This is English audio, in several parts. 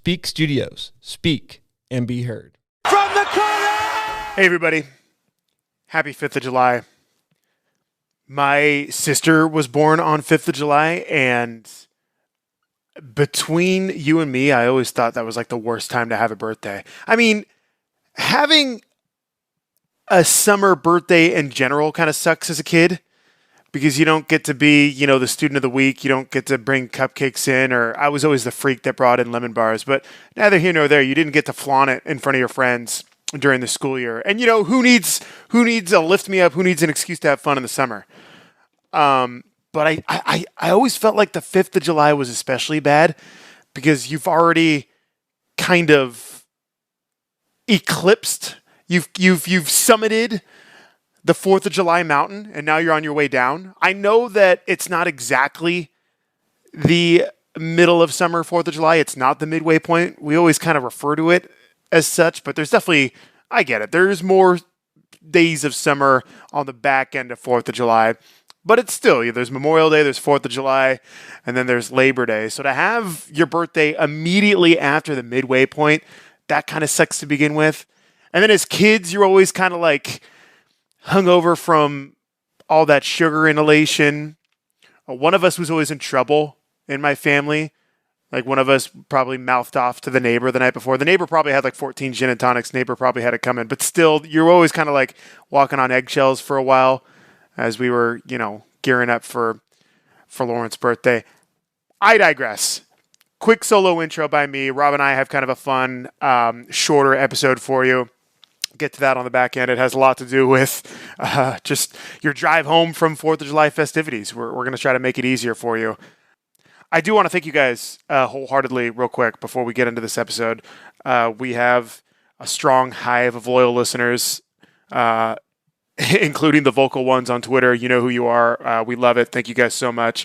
Speak Studios. Speak and be heard. From the corner! Hey, everybody. Happy 5th of July. My sister was born on 5th of July, and between you and me, I always thought that was like the worst time to have a birthday. I mean, having a summer birthday in general kind of sucks as a kid because you don't get to be, the student of the week. You don't get to bring cupcakes in, or I was always the freak that brought in lemon bars, but neither here nor there. You didn't get to flaunt it in front of your friends during the school year. And who needs a lift me up? Who needs an excuse to have fun in the summer? But I always felt like the 5th of July was especially bad because you've already kind of eclipsed, you've summited the 4th of July mountain, and now you're on your way down. I know that it's not exactly the middle of summer, 4th of July. It's not the midway point. We always kind of refer to it as such, but there's definitely, I get it. There's more days of summer on the back end of 4th of July, but it's still, there's Memorial Day, there's 4th of July, and then there's Labor Day. So to have your birthday immediately after the midway point, that kind of sucks to begin with. And then as kids, you're always kind of like hungover from all that sugar inhalation. One of us was always in trouble in my family. Like one of us probably mouthed off to the neighbor the night before. The neighbor probably had like 14 gin and tonics. Neighbor probably had it coming. But still, you're always kind of like walking on eggshells for a while as we were, gearing up for Lauren's birthday. I digress. Quick solo intro by me. Rob and I have kind of a fun, shorter episode for you. Get to that on the back end. It has a lot to do with just your drive home from 4th of July festivities. We're going to try to make it easier for you. I do want to thank you guys wholeheartedly real quick before we get into this episode. We have a strong hive of loyal listeners, including the vocal ones on Twitter. You know who you are. We love it. Thank you guys so much.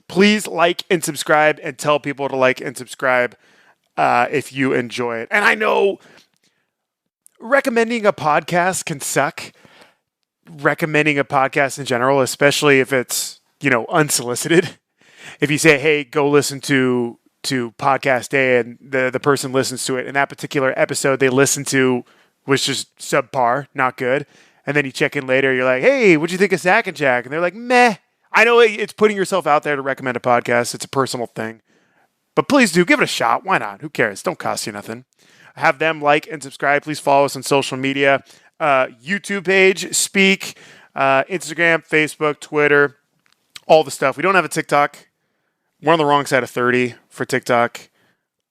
Please like and subscribe and tell people to like and subscribe if you enjoy it. And I know recommending a podcast can suck. Recommending a podcast in general, especially if it's, unsolicited. If you say, hey, go listen to Podcast A, and the person listens to it, and that particular episode they listened to was just subpar, not good. And then you check in later, you're like, hey, what'd you think of Zach and Jack? And they're like, meh. I know it's putting yourself out there to recommend a podcast. It's a personal thing. But please do, give it a shot. Why not? Who cares? Don't cost you nothing. Have them like and subscribe. Please follow us on social media. YouTube page, Speak, Instagram, Facebook, Twitter, all the stuff. We don't have a TikTok. We're on the wrong side of 30 for TikTok.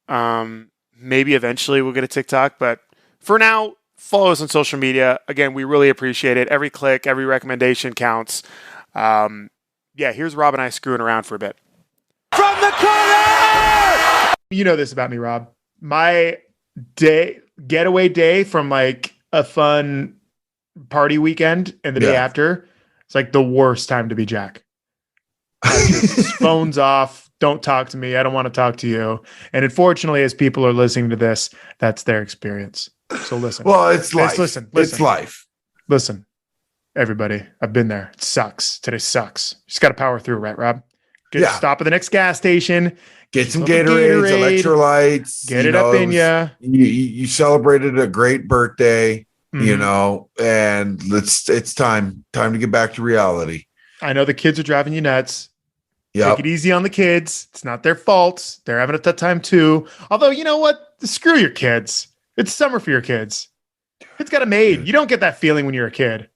Maybe eventually we'll get a TikTok. But for now, follow us on social media. Again, we really appreciate it. Every click, every recommendation counts. Here's Rob and I screwing around for a bit. From the corner! You know this about me, Rob. My getaway day from like a fun party weekend and the day after, it's like the worst time to be Jack. Phones off. Don't talk to me. I don't want to talk to you. And unfortunately, as people are listening to this, that's their experience. So listen. Well, it's life. Listen. It's life. Listen, everybody. I've been there. It sucks. Today sucks. Just got to power through, right, Rob? Stop at the next gas station. Get some Gatorades, electrolytes. Get it up in ya. You celebrated a great birthday, and it's time to get back to reality. I know the kids are driving you nuts. Yep. Take it easy on the kids. It's not their fault. They're having a tough time too. Although, you know what? Screw your kids. It's summer for your kids. It's got it made. You don't get that feeling when you're a kid.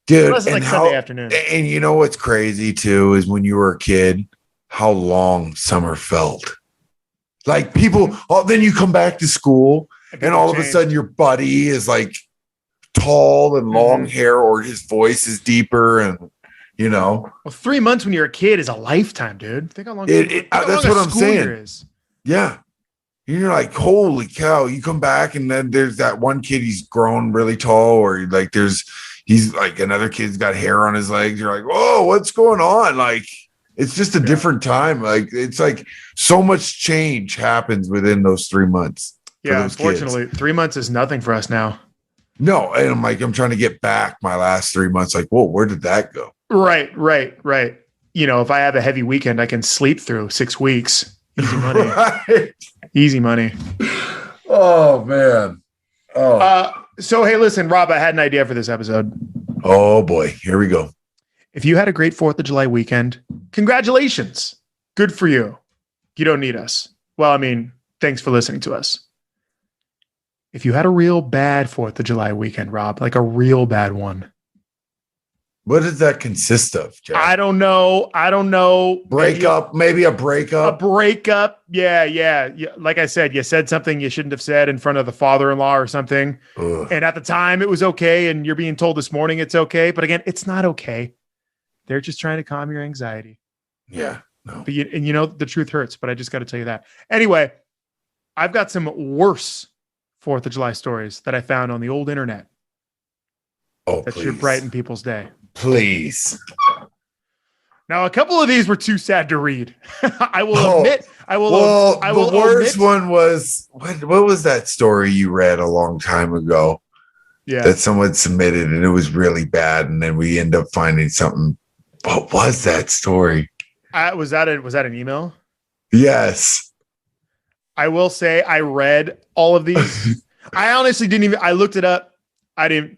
Dude, unless it's like Sunday afternoon. And you know what's crazy too is when you were a kid, how long summer felt. Like people, then you come back to school and all of a sudden your buddy is like tall and long hair, or his voice is deeper, and Well, 3 months when you're a kid is a lifetime, dude. Think how long that's what I'm saying. Is. Yeah. You're like, holy cow. You come back and then there's that one kid, he's grown really tall, or like he's like another kid's got hair on his legs. You're like, oh, what's going on? Like, it's just a different time. Like, it's like so much change happens within those 3 months. Yeah, unfortunately, 3 months is nothing for us now. No, and I'm trying to get back my last 3 months. Like, whoa, where did that go? Right. If I have a heavy weekend, I can sleep through 6 weeks. Easy money. Right. Easy money. Oh man. Oh. So hey, listen, Rob, I had an idea for this episode. Oh boy, here we go. If you had a great 4th of July weekend, congratulations. Good for you. You don't need us. Well, I mean, thanks for listening to us. If you had a real bad 4th of July weekend, Rob, like a real bad one. What does that consist of, Jack? I don't know. Breakup, maybe a breakup. A breakup. Yeah. Like I said, you said something you shouldn't have said in front of the father-in-law or something. Ugh. And at the time it was okay. And you're being told this morning it's okay. But again, it's not okay. They're just trying to calm your anxiety. Yeah. No. But you know, the truth hurts, but I just got to tell you that. Anyway, I've got some worse 4th of July stories that I found on the old internet. Oh, that please. should brighten people's day. Please. Now, a couple of these were too sad to read. I will admit. The worst one was what was that story you read a long time ago? Yeah, that someone submitted and it was really bad, and then we end up finding something. What was that story? Was that an email? Yes. I will say I read all of these. I honestly didn't even. I looked it up. I didn't.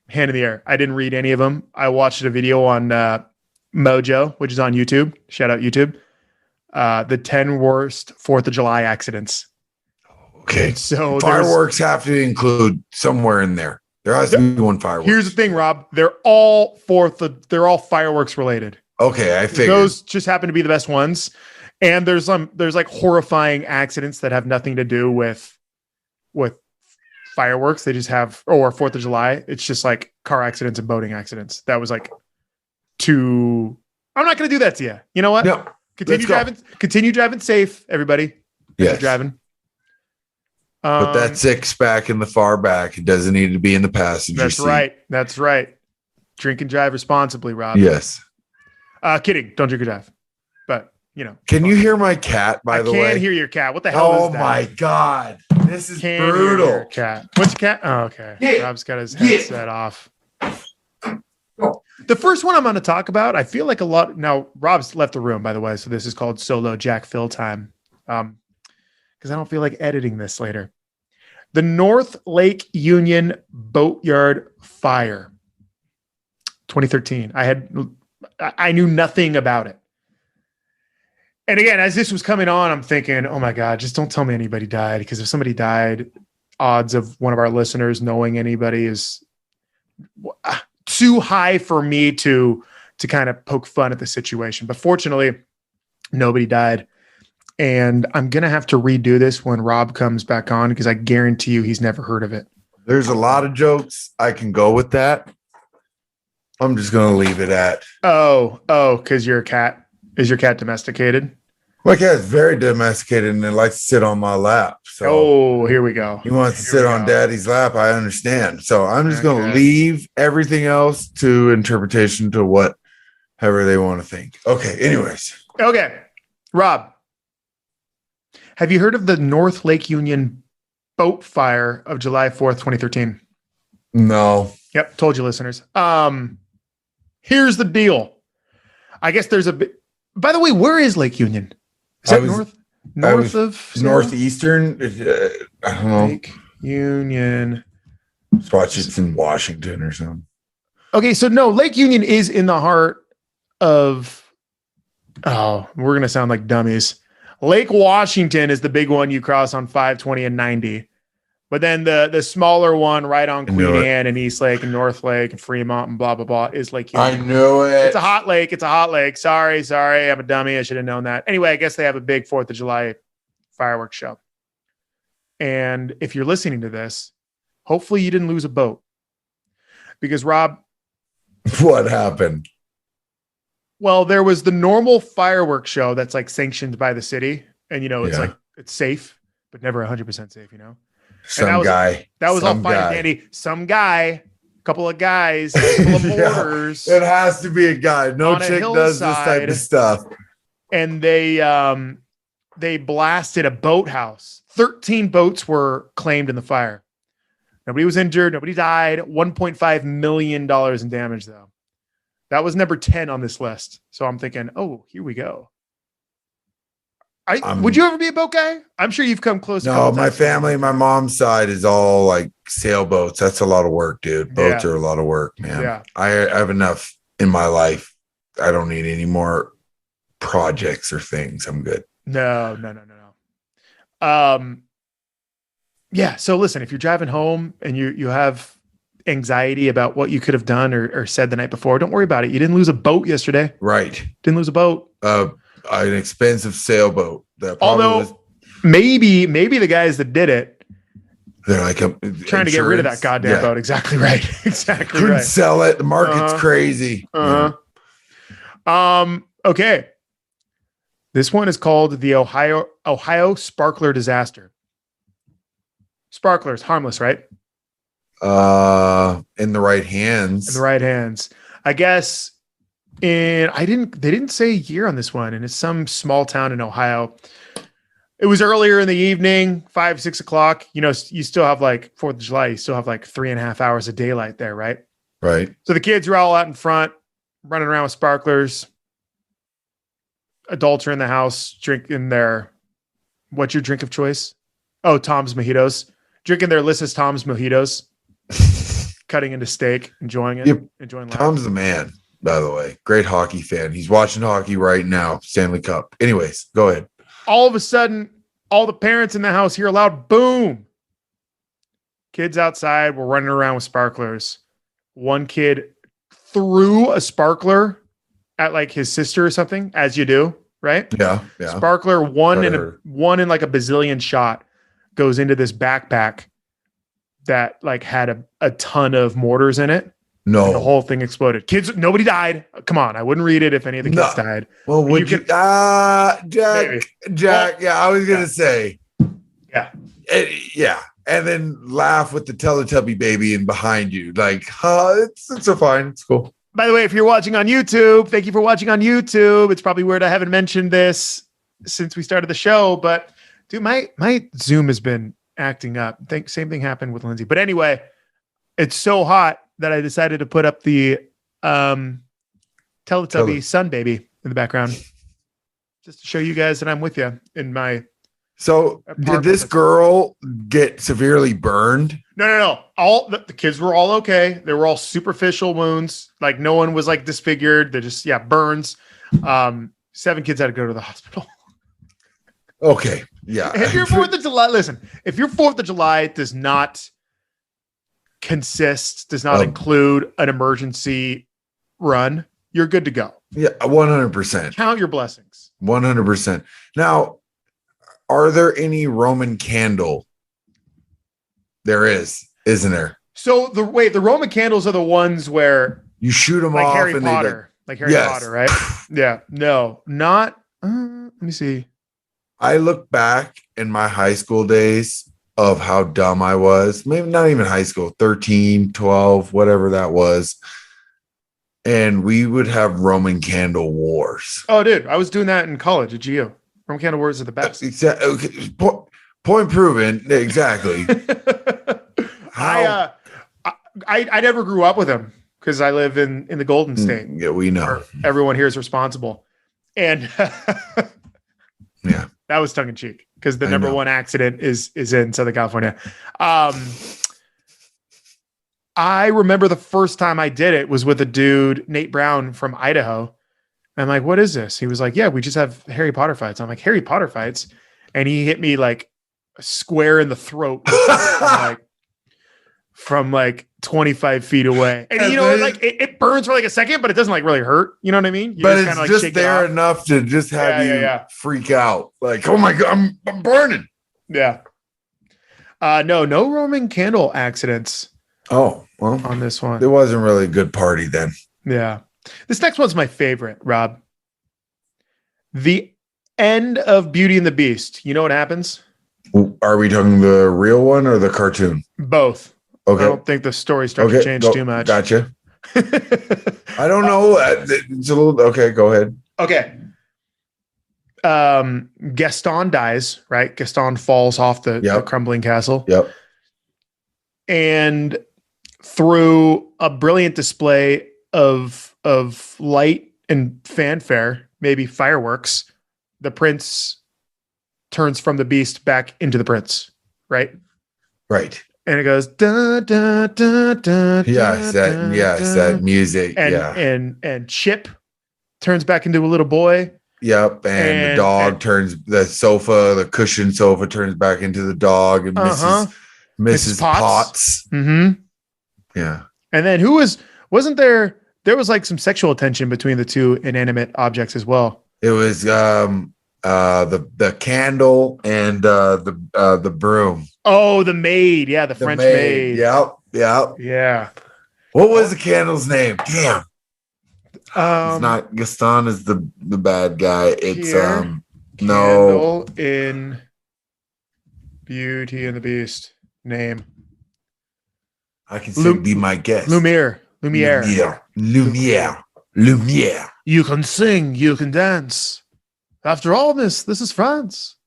Hand in the air. I didn't read any of them. I watched a video on Mojo, which is on YouTube. Shout out YouTube. The 10 worst 4th of July accidents. Okay. So fireworks have to include somewhere in there. There has to be one fireworks. Here's the thing, Rob. They're all fireworks related. Okay, I figured. Those just happen to be the best ones. And there's like horrifying accidents that have nothing to do with fireworks. They just have, or 4th of July. It's just like car accidents and boating accidents. That was like I'm not going to do that to you. You know what? No. Continue driving safe, everybody. Yes. Driving. Put that 6 back in the far back. It doesn't need to be in the passenger seat. That's right. Drink and drive responsibly, Rob. Yes. Kidding. Don't drink and drive. But, you know. Can you hear my cat, by the way? I can't hear your cat. What the hell is that? Oh, my God. This is Can't brutal. hear your cat. What's your cat? Oh, okay. Yeah. Rob's got his headset off. The first one I'm going to talk about, I feel like a lot. Now, Rob's left the room, by the way. So this is called solo Jack Phil time. Because I don't feel like editing this later. The North Lake Union Boatyard Fire. 2013. I knew nothing about it. And again, as this was coming on, I'm thinking, oh my God, just don't tell me anybody died. Because if somebody died, odds of one of our listeners knowing anybody is too high for me to kind of poke fun at the situation. But fortunately, nobody died. And I'm going to have to redo this when Rob comes back on, because I guarantee you he's never heard of it. There's a lot of jokes. I can go with that. I'm just going to leave it at. Oh, because you're a cat. Is your cat domesticated? My cat's very domesticated and it likes to sit on my lap. So here we go. He wants to sit on daddy's lap. I understand. So I'm just going to leave everything else to interpretation, to whatever they want to think. Okay. Anyways. Okay. Rob, have you heard of the North Lake Union boat fire of July 4th, 2013? No. Yep. Told you, listeners. Here's the deal. I guess there's a bit. By the way, where is Lake Union? Is that north of northeastern? I don't know. Lake Union. Watch, it's in Washington or something. Okay, so no, Lake Union is in the heart of. Oh, we're gonna sound like dummies. Lake Washington is the big one you cross on 520 and 90. But then the smaller one right on Queen Anne and East Lake and North Lake and Fremont and blah, blah, blah is Lake Union. I knew it. It's a hot lake. Sorry. I'm a dummy. I should have known that. Anyway, I guess they have a big 4th of July fireworks show. And if you're listening to this, hopefully you didn't lose a boat. Because, Rob. What happened? Well, there was the normal fireworks show that's like sanctioned by the city. And, it's like, it's safe, but never 100% safe, That was all fine and dandy. Some guy, couple of guys, couple of boarders. It has to be a guy. No chick does this type of stuff. And they blasted a boathouse. 13 boats were claimed in the fire. Nobody was injured. Nobody died. $1.5 million in damage, though. That was number 10 on this list. So I'm thinking, oh, here we go. Would you ever be a boat guy? I'm sure you've come close. No, my family, my mom's side is all like sailboats. That's a lot of work, dude. Boats are a lot of work, man. Yeah. I have enough in my life. I don't need any more projects or things. I'm good. No. Yeah. So listen, if you're driving home and you have anxiety about what you could have done or said the night before, don't worry about it. You didn't lose a boat yesterday. Right. Didn't lose a boat. An expensive sailboat. That although maybe the guys that did it, they're like trying to get rid of that goddamn boat. Exactly right. Exactly Couldn't right. sell it. The market's crazy. Okay. This one is called the Ohio Sparkler Disaster. Sparklers, harmless, right? In the right hands. In the right hands. I guess they didn't say a year on this one, and it's some small town in Ohio. It was earlier in the evening, 5, 6 o'clock. You know, you still have like 4th of July, you still have like 3.5 hours of daylight there, right? Right. So the kids are all out in front, running around with sparklers. Adults are in the house drinking what's your drink of choice? Oh, Tom's Mojitos. Drinking their Lissa's Tom's Mojitos. Cutting into steak, enjoying it. Yep. Enjoying life. Tom's the man, by the way. Great hockey fan. He's watching hockey right now. Stanley Cup. Anyways, go ahead. All of a sudden, all the parents in the house hear a loud boom. Kids outside were running around with sparklers. One kid threw a sparkler at like his sister or something, as you do, right? Yeah. Sparkler one in like a bazillion shot goes into this backpack that like had a ton of mortars in it. No, and the whole thing exploded. Kids, nobody died. Come on, I wouldn't read it if any of the kids died. Well, would you? Jack. Yeah, I was gonna say. Yeah. And then laugh with the Teletubby baby in behind you, like, it's so fine. It's cool. By the way, if you're watching on YouTube, thank you for watching on YouTube. It's probably weird I haven't mentioned this since we started the show, but dude, my Zoom has been acting up. Same thing happened with Lindsay. But anyway, it's so hot that I decided to put up the Teletubby sun baby in the background just to show you guys that I'm with you in my. So did this girl get severely burned? No. All the kids were all okay. They were all superficial wounds. Like no one was like disfigured. They're just, burns. 7 kids had to go to the hospital. Okay. Yeah. If your 4th of July, listen, if your 4th of July does not include an emergency run, you're good to go. Yeah. 100%. Count your blessings. 100%. Now, are there any Roman candle? There is, isn't there? So the Roman candles are the ones where you shoot them like off Harry and Potter, like Harry Potter, right? Yeah. No, not. Let me see. I look back in my high school days of how dumb I was. Maybe not even high school, 13, 12, whatever that was. And we would have Roman candle wars. Oh, dude, I was doing that in college at GU. Roman candle wars are the best. Exactly. Okay. Point proven. Exactly. I never grew up with him because I live in the Golden State. Yeah, we know. Everyone here is responsible. And yeah, that was tongue in cheek because the number one accident is in Southern California. I remember the first time I did it was with a dude, Nate Brown from Idaho. I'm like, what is this? He was like, yeah, we just have Harry Potter fights. I'm like, Harry Potter fights? And he hit me like square in the throat from 25 feet away. And you know, like it burns for like a second, but it doesn't like really hurt. You know what I mean? But it's just there enough to just have you freak out. Like, oh my God, I'm burning. Yeah. No Roman candle accidents. Oh, well, on this one. It wasn't really a good party then. Yeah. This next one's my favorite, Rob. The end of Beauty and the Beast. You know what happens? Are we talking the real one or the cartoon? Both. Okay. I don't think the story starts to change too much. Gotcha. I don't know. It's a little okay. Go ahead. Okay. Gaston dies, right? Gaston falls off the crumbling castle. Yep. And through a brilliant display of light and fanfare, maybe fireworks, the prince turns from the beast back into the prince, right? Right. And it goes da da da da. That music. And Chip turns back into a little boy. Yep. And the dog turns the cushioned sofa turns back into the dog and Mrs. Potts. Mm-hmm. Yeah. And then wasn't there was like some sexual tension between the two inanimate objects as well. It was the candle and the broom. Oh, the maid. Yeah, the French maid. Yep. Yeah. What was the candle's name? Damn. It's not Gaston is the bad guy. It's Candle in Beauty and the Beast. Name. I can say be my guest. Lumiere. You can sing, you can dance. After all this is France.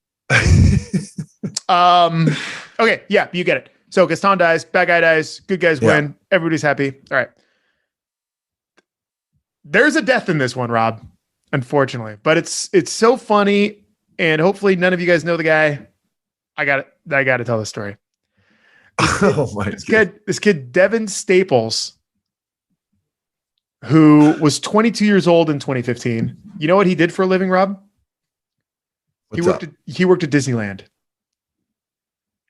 Okay, yeah, you get it. So Gaston dies, bad guy dies, good guys win, everybody's happy. All right. There's a death in this one, Rob, unfortunately, but it's so funny, and hopefully none of you guys know the guy. I got to tell the story. This kid, Devin Staples, who was 22 years old in 2015. You know what he did for a living, Rob? He worked at Disneyland.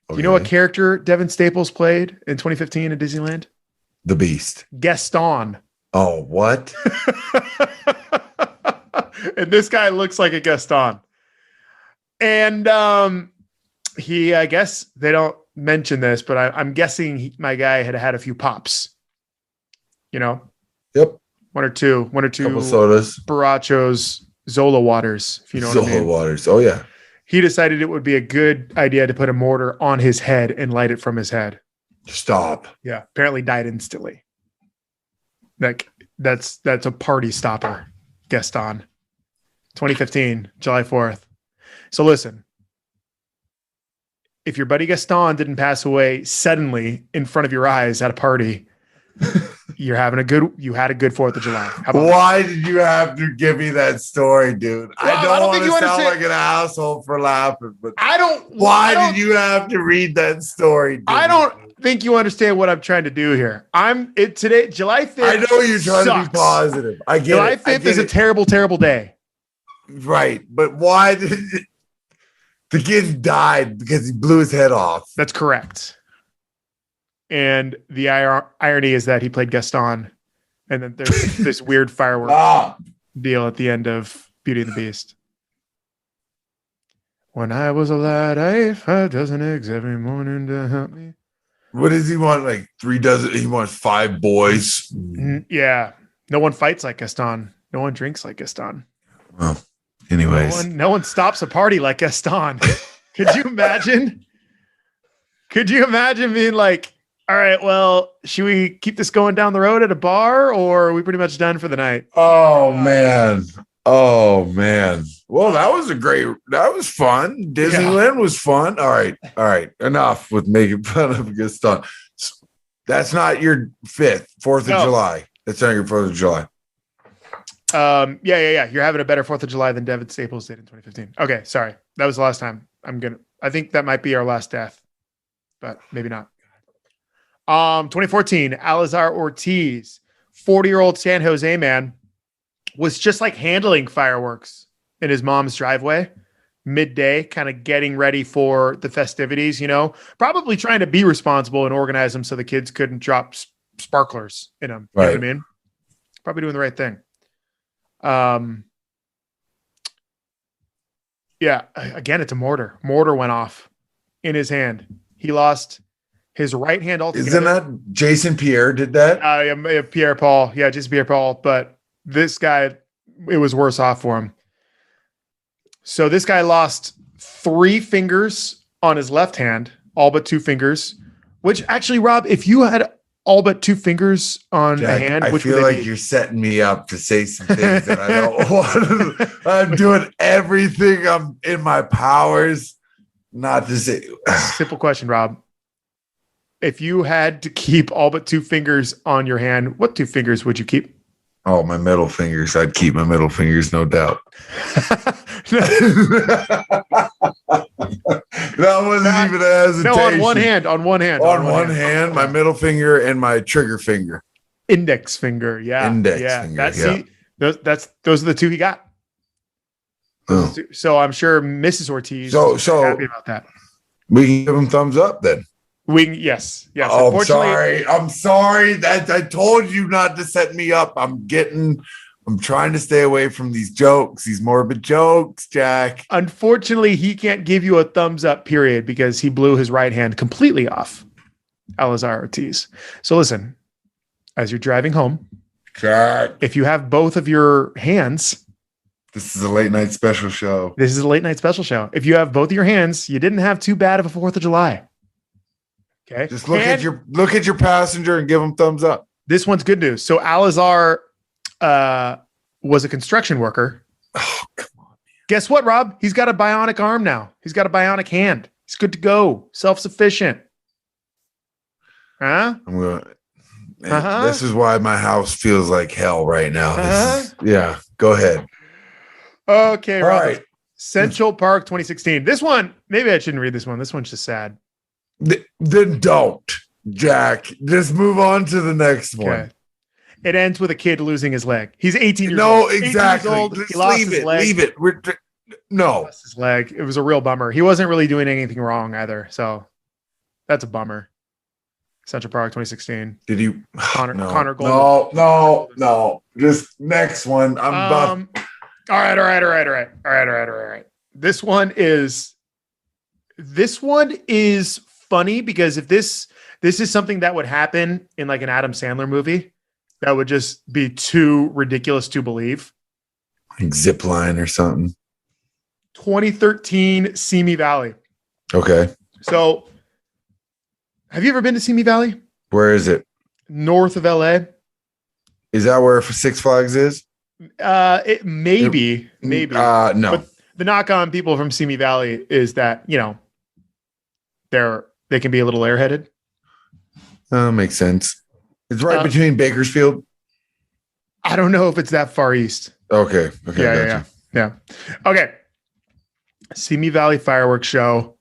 Do you know what character Devin Staples played in 2015 at Disneyland? The Beast. Gaston. Oh, what? And this guy looks like a Gaston. And I guess they don't mention this, but I'm guessing my guy had a few pops. You know? Yep. One or two couple sodas. Barachos, Zola waters, if you know what I mean. Zola waters. Oh, yeah. He decided it would be a good idea to put a mortar on his head and light it from his head. Stop. Yeah. Apparently died instantly. Like that's a party stopper. Gaston. 2015, July 4th. So listen, if your buddy Gaston didn't pass away suddenly in front of your eyes at a party, you had a good 4th of July. Why did you have to give me that story, dude? Well, I don't want to sound like an asshole for laughing, but why did you have to read that story, dude? I don't think you understand what I'm trying to do here. Today, July 5th. I know you're trying to be positive. I get July 5th is a terrible, terrible day. Right. But why did the kid died because he blew his head off? That's correct. And the irony is that he played Gaston, and then there's this weird fireworks deal at the end of Beauty and the Beast. When I was a lad, I ate 5 dozen eggs every morning to help me. What does he want? Like 3 dozen? He wants 5 boys. Yeah. No one fights like Gaston. No one drinks like Gaston. Well, anyways. No one stops a party like Gaston. Could you imagine? Could you imagine being like, all right, well, should we keep this going down the road at a bar, or are we pretty much done for the night? Oh, man. Well, that was fun. Disneyland was fun. All right. Enough with making fun of Gaston. That's not your 4th of July. That's not your 4th of July. Yeah. You're having a better 4th of July than Devin Staples did in 2015. Okay, sorry. That was the last time. I think that might be our last death, but maybe not. 2014, Alizar Ortiz, 40-year-old San Jose man, was just like handling fireworks in his mom's driveway midday, kind of getting ready for the festivities, probably trying to be responsible and organize them so the kids couldn't drop sparklers in them. You know what I mean? Probably doing the right thing. Yeah, again, it's a mortar. Mortar went off in his hand. He lost his right hand altogether. Isn't that Jason Pierre did that? Yeah, Pierre-Paul. Yeah, Jason Pierre-Paul. But this guy, it was worse off for him. So this guy lost 3 fingers on his left hand, all but 2 fingers, which actually, Rob, if you had all but 2 fingers on a hand, I which feel like you're setting me up to say some things that I don't want to. I'm doing everything I'm in my powers not to say. Simple question, Rob. If you had to keep all but 2 fingers on your hand, what 2 fingers would you keep? Oh, my middle fingers. I'd keep my middle fingers, no doubt. That wasn't even a hesitation. No, on one hand. On one hand, my middle finger and my trigger finger. Index finger. Yeah. Index yeah. finger. See, those are the two he got. Oh. So I'm sure Mrs. Ortiz So is happy about that. We can give him thumbs up then. Yes. Oh, I'm sorry that I told you not to set me up. I'm trying to stay away from these jokes, these morbid jokes, Jack. Unfortunately, he can't give you a thumbs up period because he blew his right hand completely off. Alazar Ortiz. So listen, as you're driving home, Jack, if you have both of your hands, this is a late night special show. If you have both of your hands, you didn't have too bad of a 4th of July. Okay. Just look at your passenger and give him thumbs up. This one's good news. So Alazar was a construction worker. Oh, come on. Guess what, Rob? He's got a bionic arm now. He's got a bionic hand. He's good to go. Self-sufficient. Huh? This is why my house feels like hell right now. Yeah, go ahead. Okay, all Rob. right. Central Park 2016. This one, maybe I shouldn't read this one. This one's just sad. Then don't, Jack. Just move on to the next one. It ends with a kid losing his leg. He's 18 years old. No, exactly. He lost his leg. Leave it. No. Lost his leg. It was a real bummer. He wasn't really doing anything wrong either. So that's a bummer. Central Park 2016. Did you? Connor Gold. No. Just next one. I'm buff. All right. This one is funny because if this is something that would happen in like an Adam Sandler movie, that would just be too ridiculous to believe. Like Zipline or something. 2013 Simi Valley. Okay. So have you ever been to Simi Valley? Where is it? North of LA. Is that where Six Flags is? It maybe. No. But the knock on people from Simi Valley is that, they can be a little airheaded. Makes sense. It's right between Bakersfield. I don't know if it's that far east. Okay. Yeah. Okay. Simi Valley fireworks show.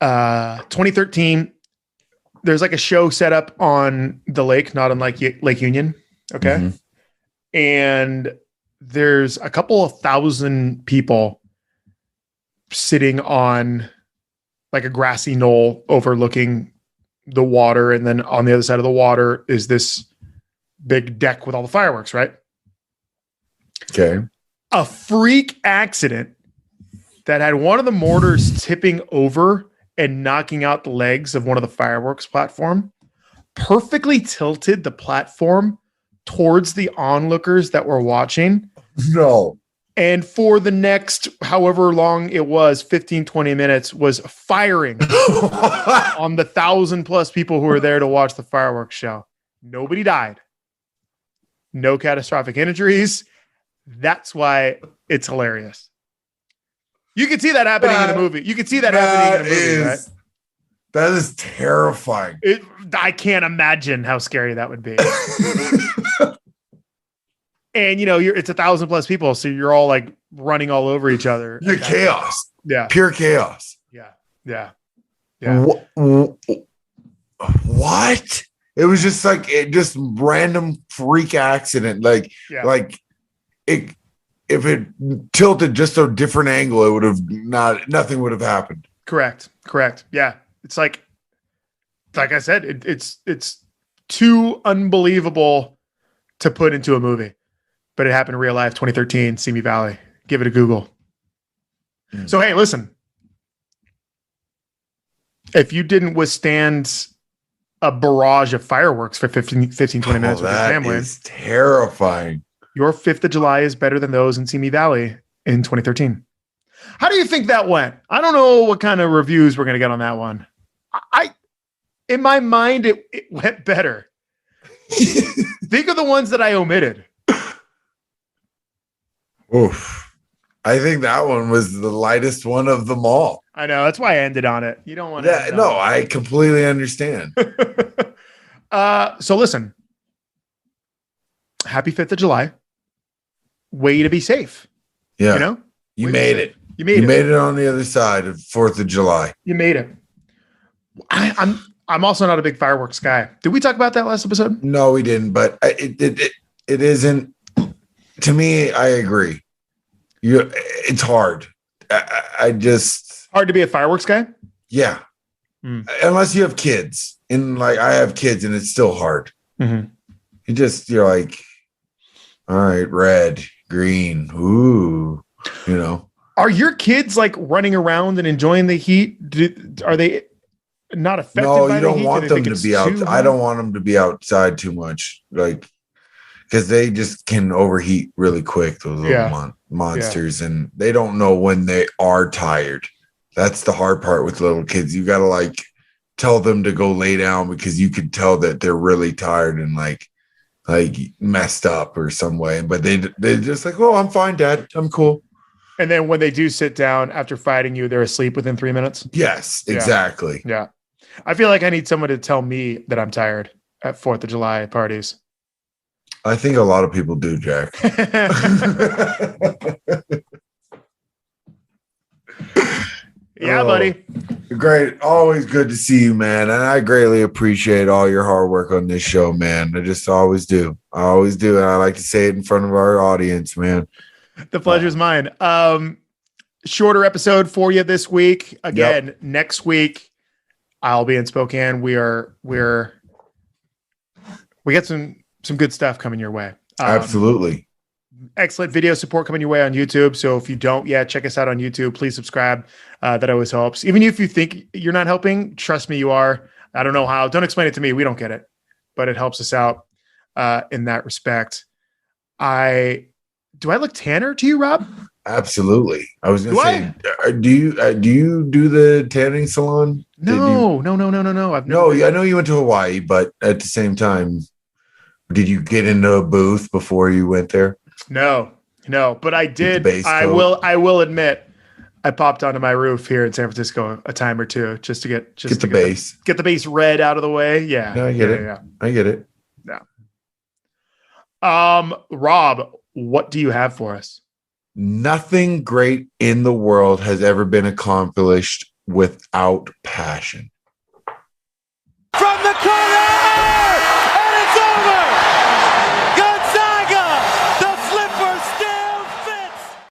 2013. There's like a show set up on the lake, not on Lake Union. Okay. Mm-hmm. And there's a couple of thousand people sitting on like a grassy knoll overlooking the water. And then on the other side of the water is this big deck with all the fireworks, right? Okay. A freak accident that had one of the mortars tipping over and knocking out the legs of one of the fireworks platform perfectly tilted the platform towards the onlookers that were watching. No. And for the next, however long it was, 15, 20 minutes, was firing on the 1,000+ people who were there to watch the fireworks show. Nobody died. No catastrophic injuries. That's why it's hilarious. You can see that happening in a movie. You can see that happening in a movie, right? That is terrifying. I can't imagine how scary that would be. And it's 1,000+ people, so you're all like running all over each other. You're chaos. Yeah. Pure chaos. Yeah. What? It was just like just random freak accident. Like if it tilted just a different angle, it would have nothing would have happened. Correct. Yeah. It's like I said, it's too unbelievable to put into a movie, but it happened in real life. 2013, Simi Valley. Give it a Google. So, hey, listen, if you didn't withstand a barrage of fireworks for 15, 20 minutes with your family, that is terrifying. Your 5th of July is better than those in Simi Valley in 2013. How do you think that went? I don't know what kind of reviews we're going to get on that one. In my mind, it went better. Think of the ones that I omitted. Oof. I think that one was the lightest one of them all. I know. That's why I ended on it. You don't want to. No, I completely understand. So listen. Happy 5th of July. Way to be safe. Yeah. You made it. You made You it. made it on the other side of 4th of July. You made it. I'm also not a big fireworks guy. Did we talk about that last episode? No, we didn't, but it isn't. To me, I agree. It's hard. I just Hard to be a fireworks guy? yeah. Unless you have kids, and like I have kids, and it's still hard. Mm-hmm. You're like, all right, red, green, ooh, you know. Are your kids like running around and enjoying the heat? Are they not affected No, by you the don't heat? want Do they them think to it's be out. too I hot? don't want them to be outside too much, like, because they just can overheat really quick. Those little monsters, and they don't know when they are tired. That's the hard part with little kids. You got to like tell them to go lay down because you can tell that they're really tired and like messed up or some way. But they're just like, oh, I'm fine, Dad. I'm cool. And then when they do sit down after fighting you, they're asleep within 3 minutes. Yes, exactly. Yeah. I feel like I need someone to tell me that I'm tired at 4th of July parties. I think a lot of people do, Jack. Yeah, Oh, buddy. Great. Always good to see you, man. And I greatly appreciate all your hard work on this show, man. I just always do. I always do. And I like to say it in front of our audience, man. The pleasure's mine. Shorter episode for you this week. Again, next week I'll be in Spokane. We got some good stuff coming your way. Absolutely. Excellent video support coming your way on YouTube. So if you don't yet, check us out on YouTube. Please subscribe. That always helps. Even if you think you're not helping, trust me, you are. I don't know how. Don't explain it to me. We don't get it, but it helps us out in that respect. Do I look tanner to you, Rob? Absolutely. I was going to Do say, do you do the tanning salon? No. I've never been. I know you went to Hawaii, but at the same time, did you get into a booth before you went there? No, but I did. base I coat. will admit, I popped onto my roof here in San Francisco a time or two just to get the base. Get the base red out of the way. Yeah. Yeah, I get it. Yeah. I get it. Rob, what do you have for us? Nothing great in the world has ever been accomplished without passion. From the corner, and it's over.